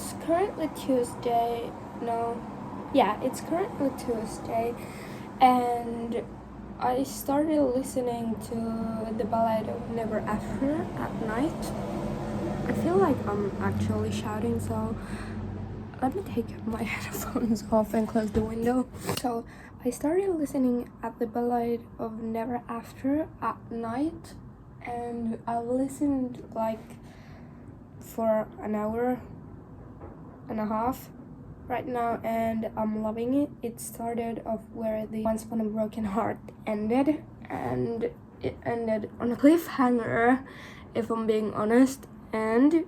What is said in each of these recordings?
It's currently Tuesday. No, yeah, it's currently Tuesday, and I started listening to the ballad of Never After at night. I feel like I'm actually shouting, so let me take my headphones off and close the window. So I started listening at the ballad of Never After at night, and I've listened like for an hour and a half right now, and I'm loving it. It started off where the Once Upon a Broken Heart ended, and it ended on a cliffhanger, if I'm being honest, and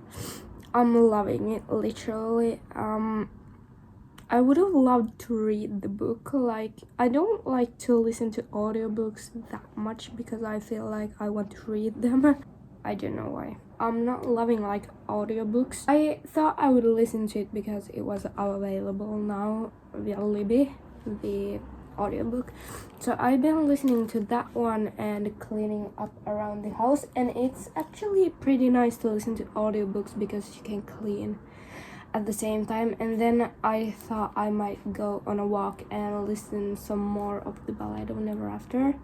I'm loving it, literally. I would have loved to read the book. Like, I don't like to listen to audiobooks that much because I feel like I want to read them. I don't know why. I'm not loving like audiobooks. I thought I would listen to it because it was available now via Libby, the audiobook. So I've been listening to that one and cleaning up around the house, and it's actually pretty nice to listen to audiobooks because you can clean at the same time. And then I thought I might go on a walk and listen some more of the Ballad of Never After,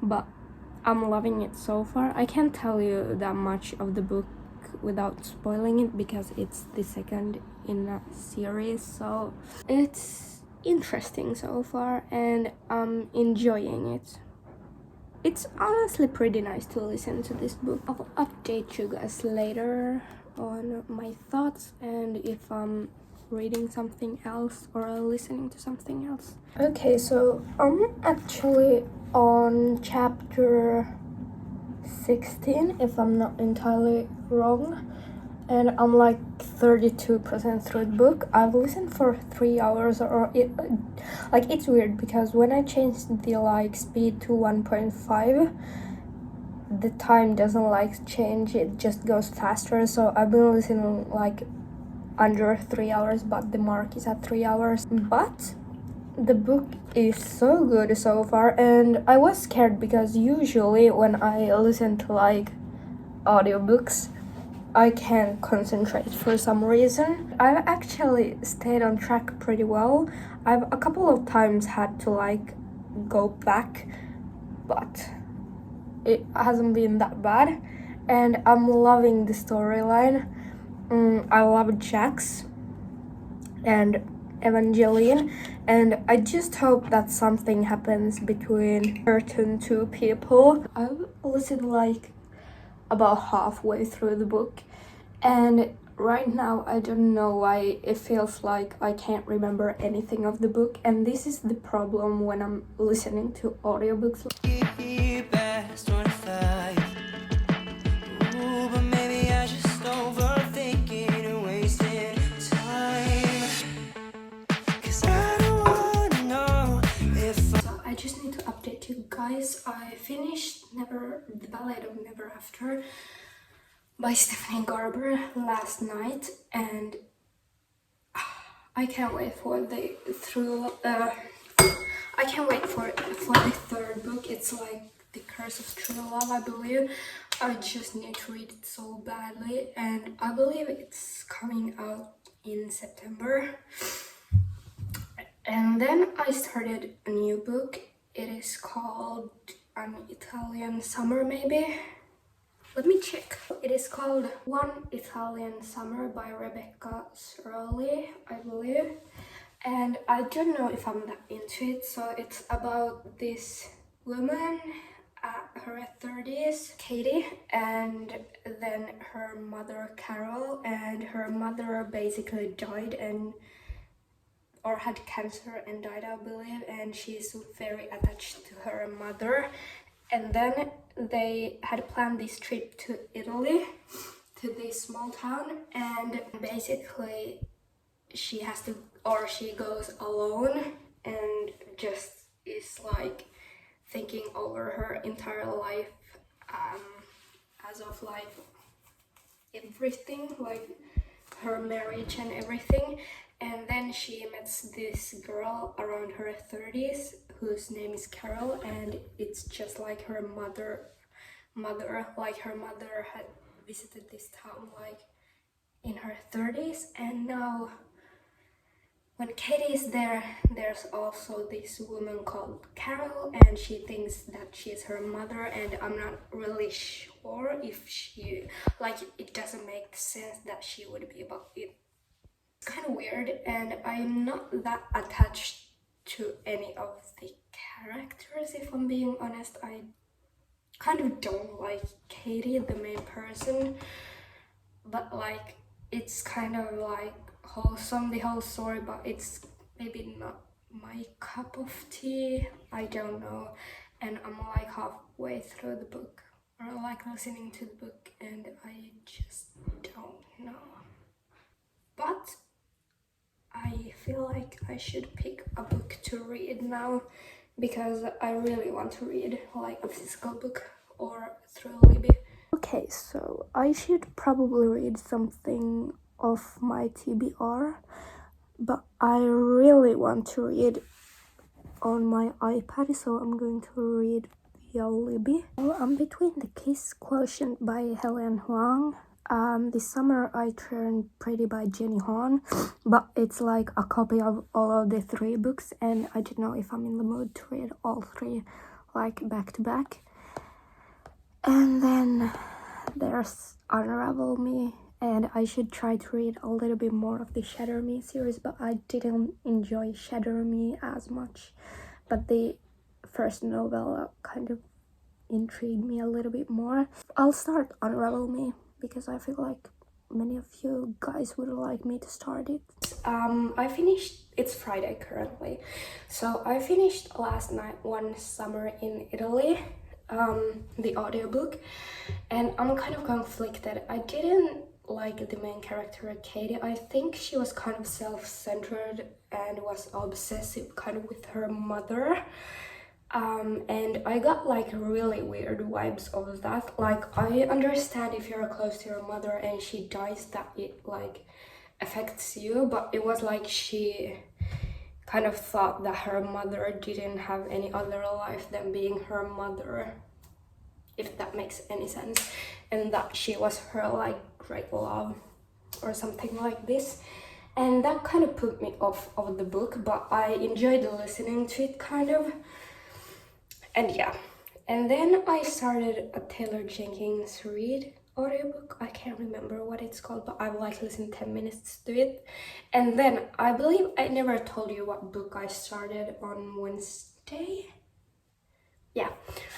but I'm loving it so far. I can't tell you that much of the book without spoiling it because it's the second in a series, so it's interesting so far and I'm enjoying it. It's honestly pretty nice to listen to this book. I'll update you guys later on my thoughts and if I'm reading something else or listening to something else. Okay, so I'm actually on chapter 16, if I'm not entirely wrong, and I'm like 32% through the book. I've listened for 3 hours, or it's weird because when I changed the like speed to 1.5, the time doesn't like change, it just goes faster. So I've been listening like under 3 hours, but the mark is at 3 hours. But the book is so good so far, and I was scared because usually when I listen to like audiobooks I can't concentrate for some reason. I've actually stayed on track pretty well. I've a couple of times had to like go back, but it hasn't been that bad, and I'm loving the storyline. I love Jax and Evangeline, and I just hope that something happens between certain two people. I've listened like about halfway through the book, and right now I don't know why it feels like I can't remember anything of the book, and this is the problem when I'm listening to audiobooks. I just need to update you guys. I finished The Ballad of Never After by Stephanie Garber last night, and I can't wait for the third book. It's like The Curse of True Love, I believe. I just need to read it so badly, and I believe it's coming out in September. And then I started a new book. It is called An Italian Summer, maybe? Let me check. It is called One Italian Summer by Rebecca Surley, I believe. And I don't know if I'm that into it. So it's about this woman at her 30s, Katie, and then her mother, Carol, and her mother basically died or had cancer and died, I believe, and she's very attached to her mother. And then they had planned this trip to Italy, to this small town, and basically she goes alone and just is like thinking over her entire life, as of like everything, like her marriage and everything. And then she meets this girl around her 30s whose name is Carol, and it's just like her mother, like her mother had visited this town like in her 30s, and now when Katie is there, there's also this woman called Carol, and she thinks that she's her mother, and I'm not really sure if she, like, it doesn't make sense that she would be about it. It's kind of weird, and I'm not that attached to any of the characters, if I'm being honest. I kind of don't like Katie, the main person, but like it's kind of like wholesome, the whole story, but it's maybe not my cup of tea. I don't know, and I'm like halfway through the book, or like listening to the book, and I just don't know. But I feel like I should pick a book to read now, because I really want to read like a physical book or through Libby. Okay, so I should probably read something of my TBR, but I really want to read on my iPad, so I'm going to read via Libby. Well, I'm between The Kiss Quotient by Helen Huang. This summer I turned Pretty by Jenny Han, but it's like a copy of all of the 3 books, and I don't know if I'm in the mood to read all 3 like back to back. And then there's Unravel Me, and I should try to read a little bit more of the Shatter Me series, but I didn't enjoy Shatter Me as much. But the first novella kind of intrigued me a little bit more. I'll start Unravel Me because I feel like many of you guys would like me to start it. I finished, it's Friday currently, so I finished last night One Summer in Italy, the audiobook, and I'm kind of conflicted. I didn't like the main character Katie. I think she was kind of self-centered and was obsessive kind of with her mother, and I got like really weird vibes of that. Like, I understand if you're close to your mother and she dies that it like affects you, but it was like she kind of thought that her mother didn't have any other life than being her mother, if that makes any sense, and that she was her like great love or something like this. And that kind of put me off of the book, but I enjoyed listening to it kind of. And yeah, and then I started a Taylor Jenkins Reid audiobook. I can't remember what it's called, but I've like listened 10 minutes to it. And then I believe I never told you what book I started on Wednesday. Yeah,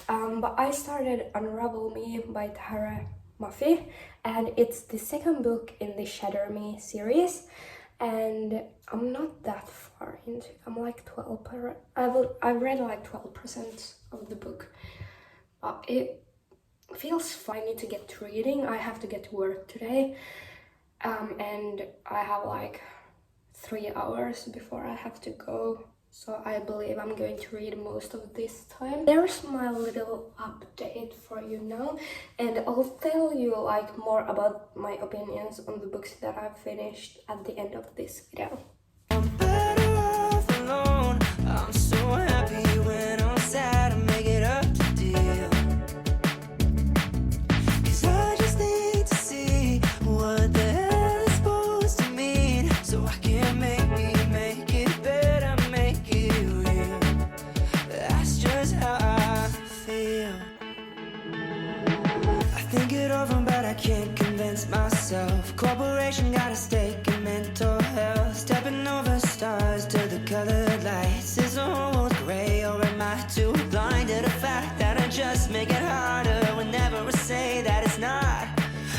but I started Unravel Me by Tara Muffy, and it's the second book in the Shatter Me series, and I'm not that far into it. I'm like 12%. I've read like 12% of the book, but it feels fine. I need to get to reading. I have to get to work today, and I have like 3 hours before I have to go. So I believe I'm going to read most of this time. There's my little update for you now, and I'll tell you like more about my opinions on the books that I've finished at the end of this video. I'm better off alone. I'm so happy when I'm sad. I make it up to deal. 'Cause I just need to see what the hell is supposed to mean, so I can make it better, make it real. That's just how I feel. I think it over, but I can't convince myself. Corporation got a stake in mental health. Stepping over stars to the colored lights. Is the whole world gray, or am I too blind to the fact that I just make it harder whenever I say that it's not?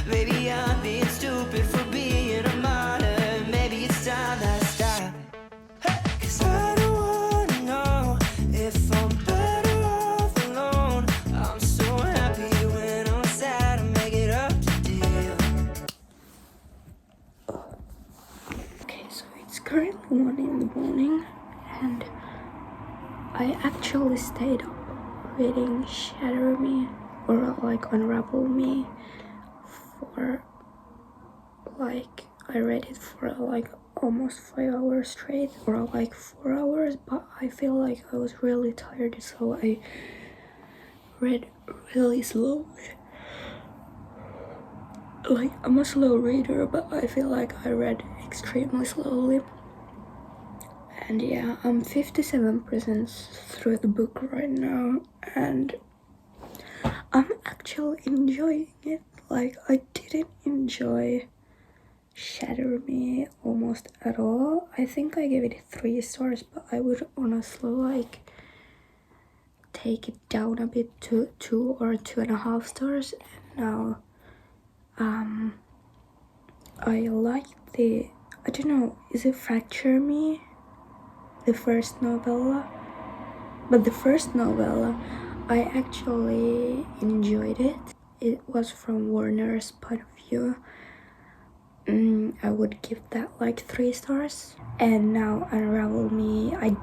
Maybe I'm being stupid for being a martyr. Maybe it's time that I stop. 'Cause I don't wanna know if I'm better off alone. I'm so happy when I'm sad. I make it up to deal. Okay, so it's currently 1 in the morning, and I actually stayed up reading Shatter Me, or like Unravel Me, for like, I read it for like almost 5 hours straight, or like 4 hours, but I feel like I was really tired, so I read really slowly. like, I'm a slow reader, but I feel like I read extremely slowly. And yeah, I'm 57% through the book right now, and I'm actually enjoying it. Like, I didn't enjoy Shatter Me almost at all. I think I gave it 3 stars, but I would honestly like take it down a bit to 2 or 2.5 stars. And now I like the, I don't know, is it Fracture Me, the first novella? But the first novella, I actually enjoyed it. It was from Warner's point of view. I would give that like 3 stars. And now Unravel Me, I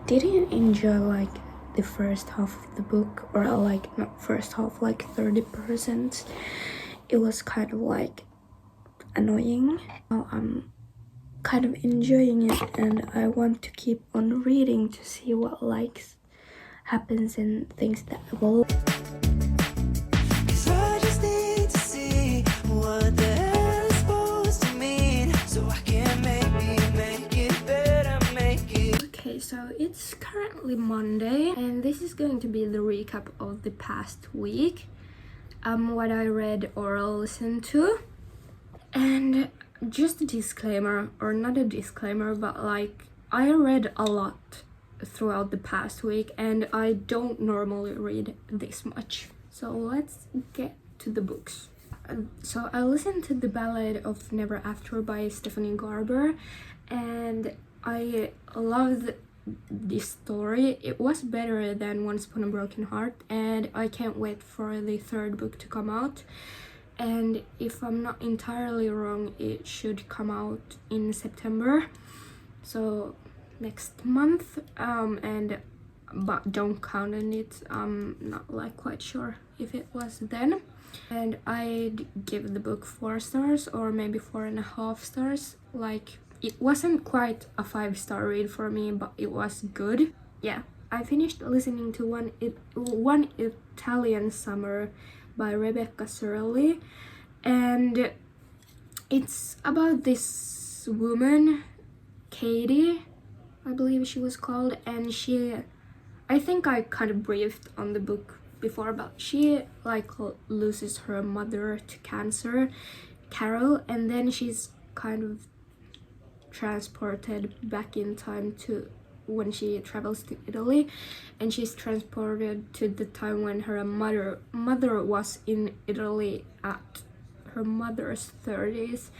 didn't enjoy like the first half of the book, or like not first half, like 30%. It was kind of like annoying. Now I'm kind of enjoying it, and I want to keep on reading to see what like happens and things that will. So it's currently Monday, and this is going to be the recap of the past week, what I read or listened to. And just a disclaimer, or not a disclaimer, but like, I read a lot throughout the past week, and I don't normally read this much. So let's get to the books. So I listened to The Ballad of Never After by Stephanie Garber, and I loved this story. It was better than Once Upon a Broken Heart, and I can't wait for the 3rd book to come out. And if I'm not entirely wrong, it should come out in September, so next month. But don't count on it. I'm not like quite sure if it was then. And I'd give the book 4 stars, or maybe 4.5 stars. Like, it wasn't quite a 5-star read for me, but it was good. Yeah, I finished listening to One Italian Summer by Rebecca Surley, and it's about this woman, Katie, I believe she was called, and I think I kind of briefed on the book before, but she like loses her mother to cancer, Carol, and then she's kind of transported back in time to when she travels to Italy, and she's transported to the time when her mother was in Italy at her mother's 30s.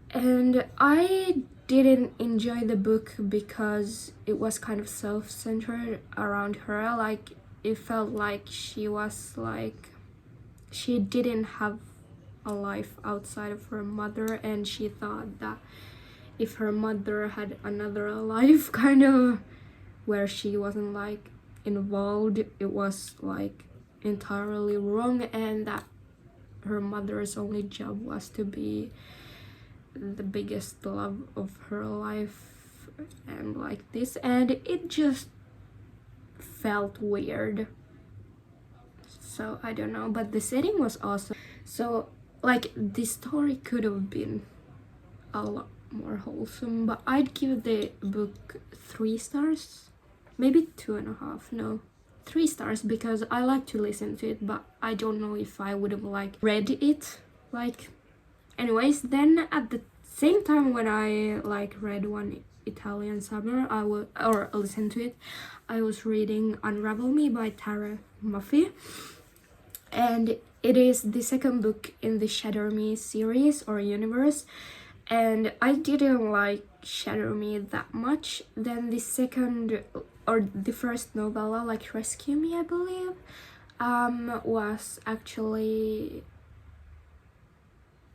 And I didn't enjoy the book because it was kind of self-centered around her. Like, it felt like she didn't have a life outside of her mother, and she thought that if her mother had another life kind of where she wasn't like involved, it was like entirely wrong, and that her mother's only job was to be the biggest love of her life and like this, and it just felt weird. So I don't know, but the setting was awesome. So like, the story could have been a lot more wholesome, but I'd give the book 3 stars, maybe 2.5, no, 3 stars, because I like to listen to it, but I don't know if I would have like read it. Like, anyways, then at the same time when I like read One Italian Summer, or listened to it, I was reading Unravel Me by Tara Muffy, and it is the 2nd book in the Shatter Me series or universe, and I didn't like Shatter Me that much. Then the second, or the first novella, like Rescue Me, I believe, was actually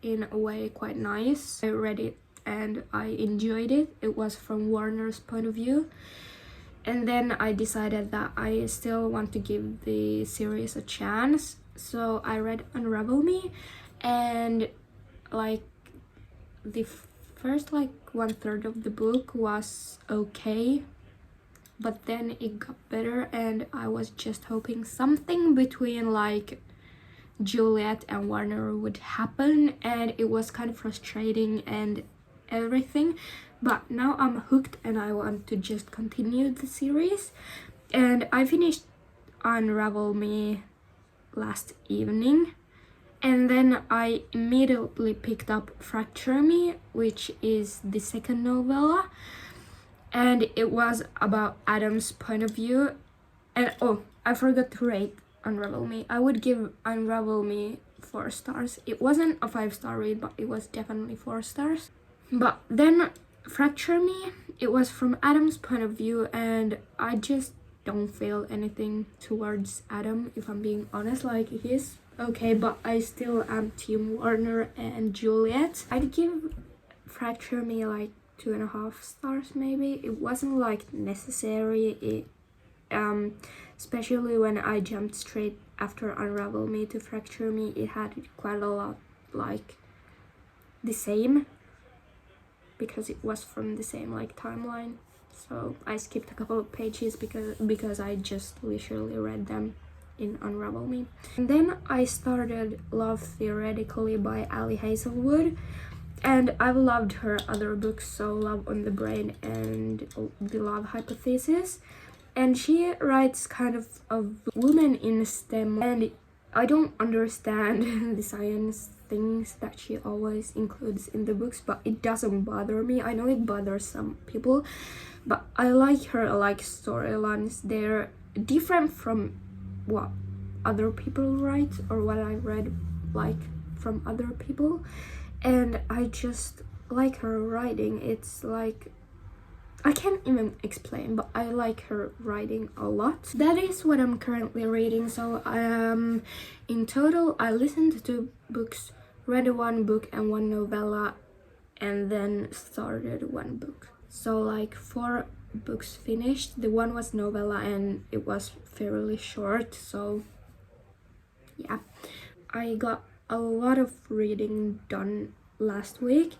in a way quite nice. I read it and I enjoyed it. It was from Warner's point of view. And then I decided that I still want to give the series a chance, so I read Unravel Me, and like the first like 1/3 of the book was okay, but then it got better, and I was just hoping something between like Juliet and Warner would happen, and it was kind of frustrating and everything, but now I'm hooked and I want to just continue the series. And I finished Unravel Me last evening, and then I immediately picked up Fracture Me, which is the second novella, and it was about Adam's point of view. And oh, I forgot to rate Unravel Me. I would give Unravel Me 4 stars. It wasn't a 5-star read, but it was definitely 4 stars. But then Fracture Me, it was from Adam's point of view, and I just don't feel anything towards Adam, if I'm being honest. Like, he's okay, but I still am team Warner and Juliet. I'd give Fracture Me like 2.5 stars maybe. It wasn't like necessary, especially when I jumped straight after Unravel Me to Fracture Me. It had quite a lot like the same, because it was from the same like timeline. So I skipped a couple of pages because I just literally read them in Unravel Me. And then I started Love Theoretically by Hazelwood, and I've loved her other books, so Love on the Brain and The Love Hypothesis. And she writes kind of women in STEM, and I don't understand the science things that she always includes in the books, but it doesn't bother me. I know it bothers some people, but I like her like storylines. They're different from what other people write or what I read like from other people, and I just like her writing. It's like, I can't even explain, but I like her writing a lot. That is what I'm currently reading. So in total I listened to 2 books, read 1 book and 1 novella, and then started 1 book. So like 4 books finished. The one was novella and it was fairly short, so yeah. I got a lot of reading done last week,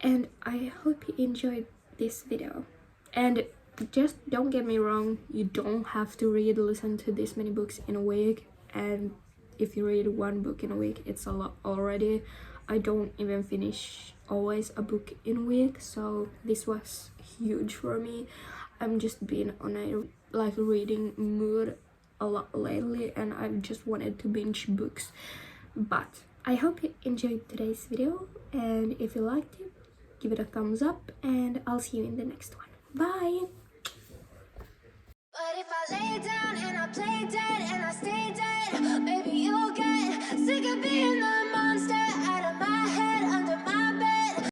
and I hope you enjoyed this video. And just don't get me wrong, you don't have to listen to this many books in a week, and if you read 1 book in a week, it's a lot already. I don't even finish always a book in a week, so this was huge for me. I'm just been on a like reading mood a lot lately, and I've just wanted to binge books. But I hope you enjoyed today's video, and if you liked it, give it a thumbs up, and I'll see you in the next one. Bye! But if I lay down and I play down